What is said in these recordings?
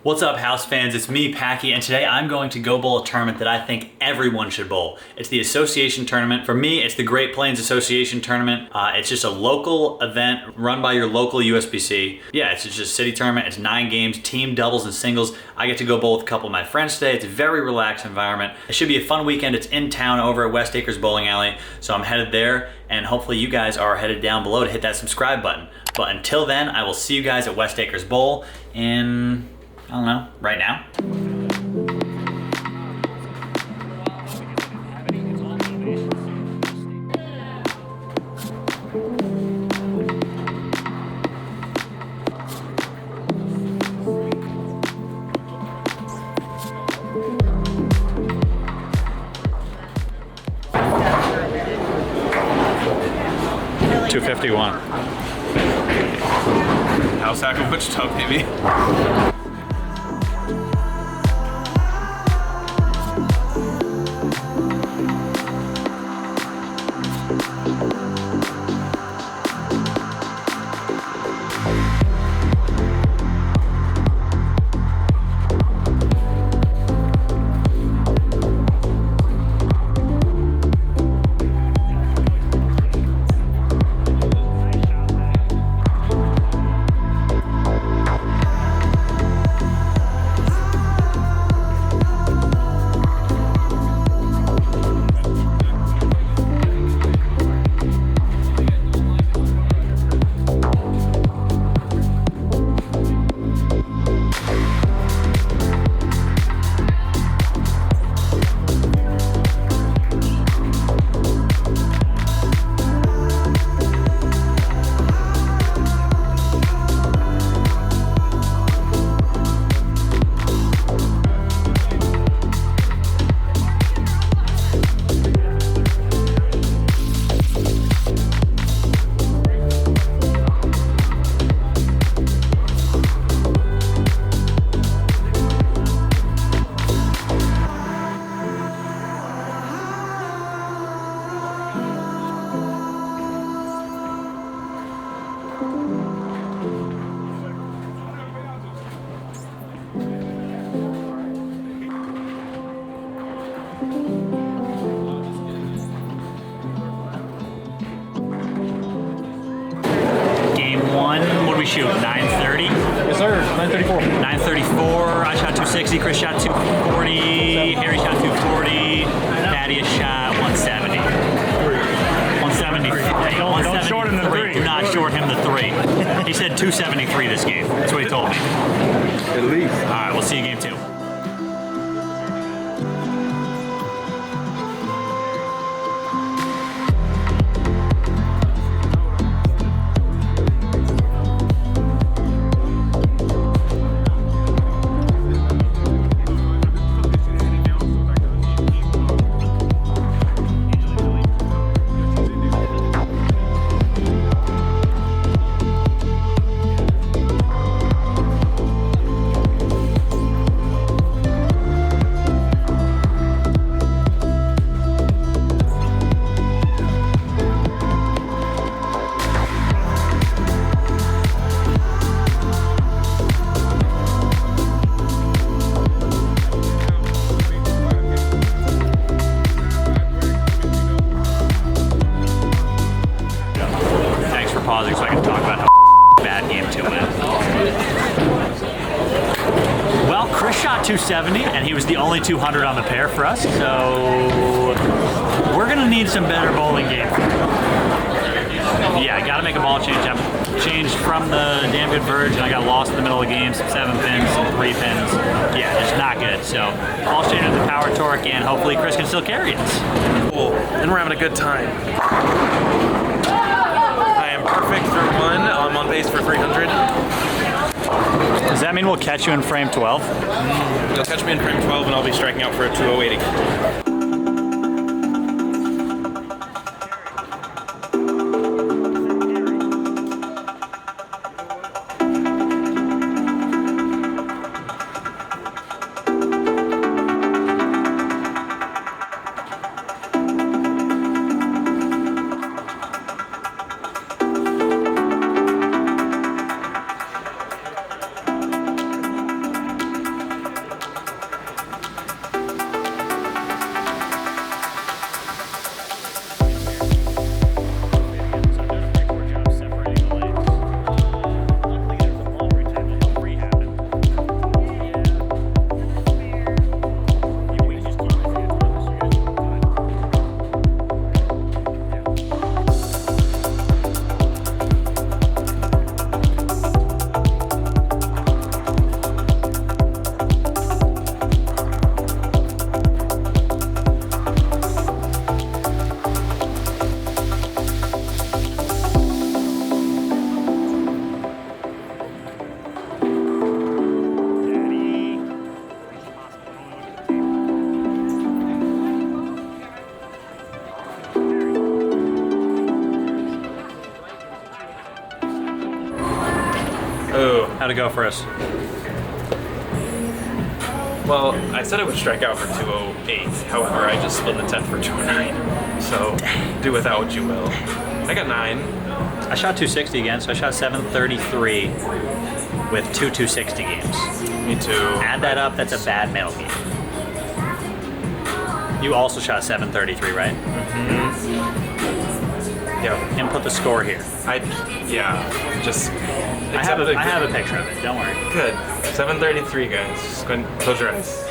What's up, House fans? It's me, Packy, and today I'm going to go bowl a tournament that I think everyone should bowl. It's the Association Tournament. For me, it's the Great Plains Association Tournament. It's just a local event run by your local USBC. Yeah, it's just a city tournament. It's 9 games, team, doubles, and singles. I get to go bowl with a couple of my friends today. It's a very relaxed environment. It should be a fun weekend. It's in town over at West Acres Bowling Alley, so I'm headed there, and hopefully you guys are headed down below to hit that subscribe button. But until then, I will see you guys at West Acres Bowl in, I don't know, right now. $251. House hack of Wichita, baby. What do we shoot? 930? Yes, sir. 934. 934. I shot 260. Chris shot 240. Harry shot 240. Thaddeus shot 170. 170. Don't short him the 3. Do not short him the 3. He said 273 this game. That's what he told me. At least. All right, we'll see you game 2. Pausing so I can talk about how bad game 2 went. Well, Chris shot 270 and he was the only 200 on the pair for us, so we're gonna need some better bowling game. Yeah, I gotta make a ball change. I'm changed from the damn good verge and I got lost in the middle of the game, some 7 pins, some 3 pins. Yeah, it's not good. So ball change with the power torque and hopefully Chris can still carry us. Cool. And we're having a good time. Perfect through 1. I'm on pace for 300. Does that mean we'll catch you in frame 12? You'll catch me in frame 12 and I'll be striking out for a 208 again. How'd it go for us? Well, I said I would strike out for 208. However, I just split the 10 for 209. So do with that what you will. I got 9. I shot 260 again, so I shot 733 with 260 games. Me too. Add that up, that's a bad male game. You also shot 733, right? Yeah. Input the score here. Just. I have a picture of it, don't worry. Good. 733, guys. Just go ahead and close your eyes.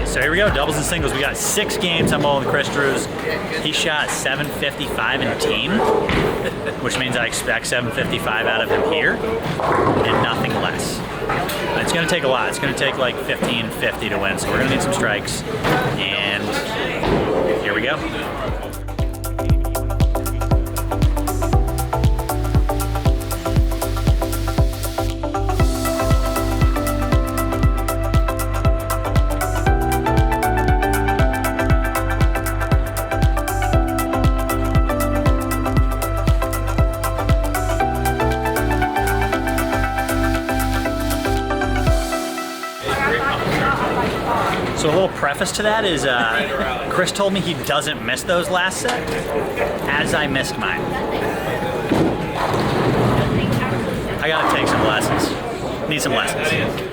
So here we go, doubles and singles. We got 6 games I'm bowling with Chris Drews. He shot 755 in team, which means I expect 755 out of him here, and nothing less. It's gonna take a lot. It's gonna take like 1550 to win, so we're gonna need some strikes, and here we go. So a little preface to that is Chris told me he doesn't miss those last set, as I missed mine. I gotta take some lessons. Need some lessons.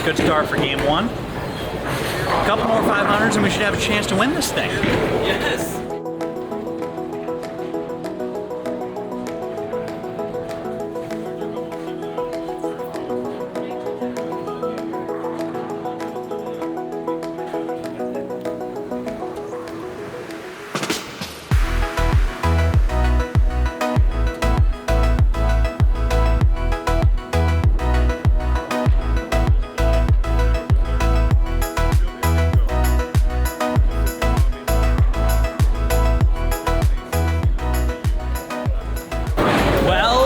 Good start for game 1. A couple more 500s and we should have a chance to win this thing. Yes.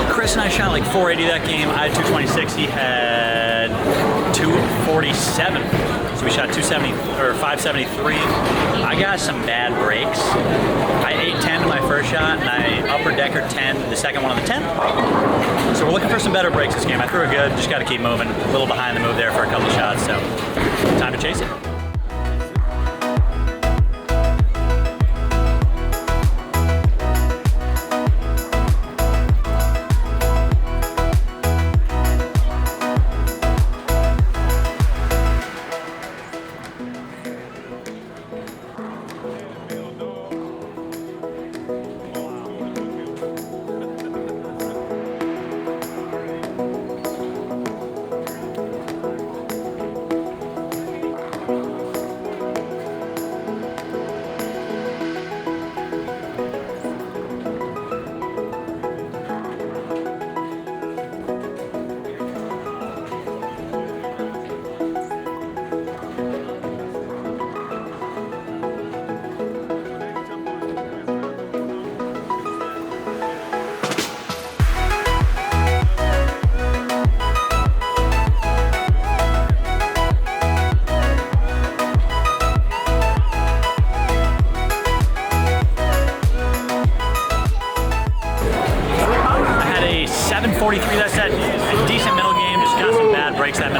Chris and I shot like 480 that game. I had 226. He had 247. So we shot 270 or 573. I got some bad breaks. I 8-10 to my first shot, and I upper decker 10 the second one on the 10th. So we're looking for some better breaks this game. I threw it good. Just got to keep moving. A little behind the move there for a couple of shots. So time to chase it.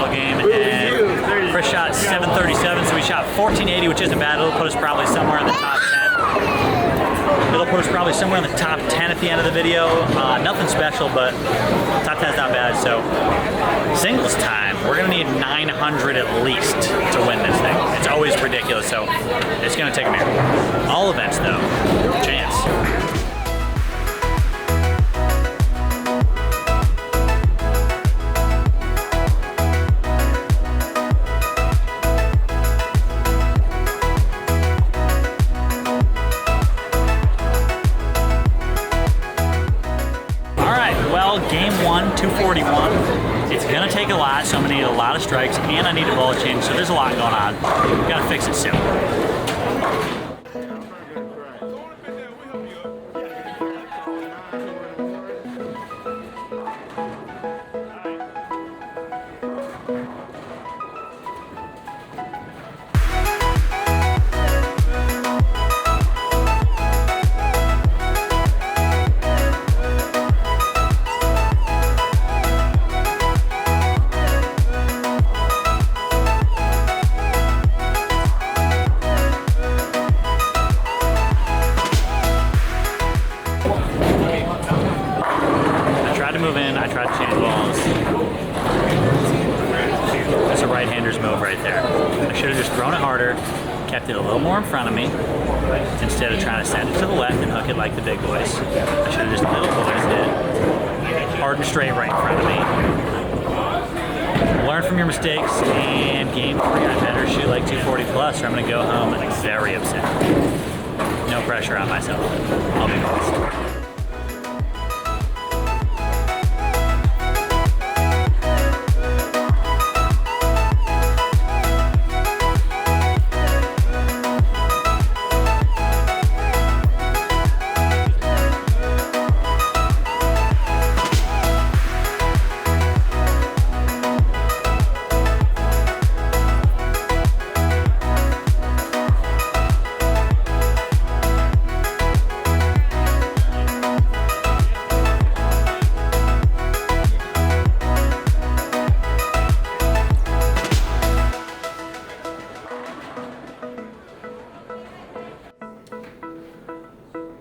ball game, and Chris shot 737, so we shot 1480, which isn't bad. It'll put us probably somewhere in the top 10. It'll put us probably somewhere in the top 10 at the end of the video. Nothing special, but top 10 is not bad. So singles time, we're gonna need 900 at least to win this thing. It's always ridiculous, so it's gonna take a miracle. All events though, chance. Game 1, 241. It's gonna take a lot, so I'm gonna need a lot of strikes, and I need a ball change, so there's a lot going on. We gotta fix it soon. Kept it a little more in front of me instead of trying to send it to the left and hook it like the big boys. I should have just little boys did. Hard and straight right in front of me. Learn from your mistakes, and game 3 I better shoot like 240 plus or I'm gonna go home very upset. No pressure on myself. I'll be honest.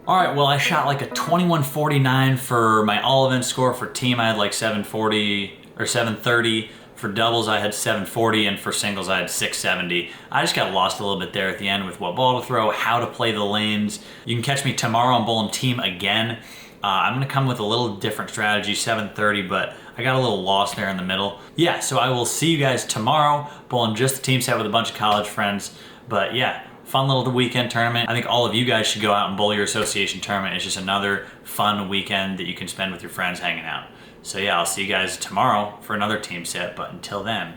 All right, well, I shot like a 2149 for my all event score. For team, I had like 740 or 730. For doubles, I had 740, and for singles, I had 670. I just got lost a little bit there at the end with what ball to throw, how to play the lanes. You can catch me tomorrow on bowling team again. I'm gonna come with a little different strategy, 730, but I got a little lost there in the middle. Yeah, so I will see you guys tomorrow, bowling just the team set with a bunch of college friends. But yeah, fun little weekend tournament. I think all of you guys should go out and bowl your association tournament. It's just another fun weekend that you can spend with your friends hanging out. So yeah, I'll see you guys tomorrow for another team set, but until then,